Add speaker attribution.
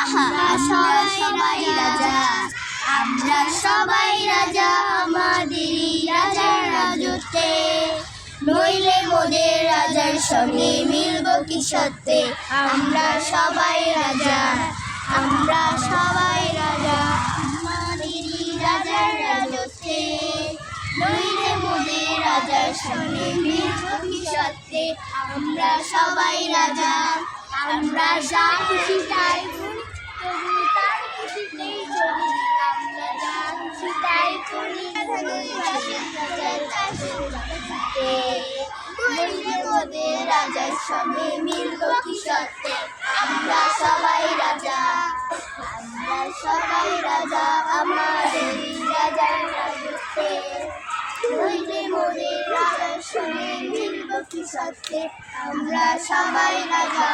Speaker 1: আমরা সবাই রাজা, আমরা সবাই রাজা, আমাদেরই রাজার রাজত্বে। নইলে মোদের রাজার সঙ্গে মিলব কি সত্যে। আমরা সবাই রাজা, আমরা সবাই রাজা, আমাদেরই রাজার রাজত্বে। নইলে মোদের রাজার সঙ্গে মিলব কি সত্যে। আমরা সবাই রাজা, আমরা যা খুশি তাই করি, তবু তার খুশিতেই চলি। আমরা যা খুশি তাই করি, নইলে মোদের রাজার সঙ্গে মিলব কি সত্যে। আমরা সবাই রাজা, আমরা সবাই রাজা, আমাদের রাজার রাজত্বে। নইলে মোদের রাজার সঙ্গে মিলব কি সত্যে। আমরা সবাই রাজা।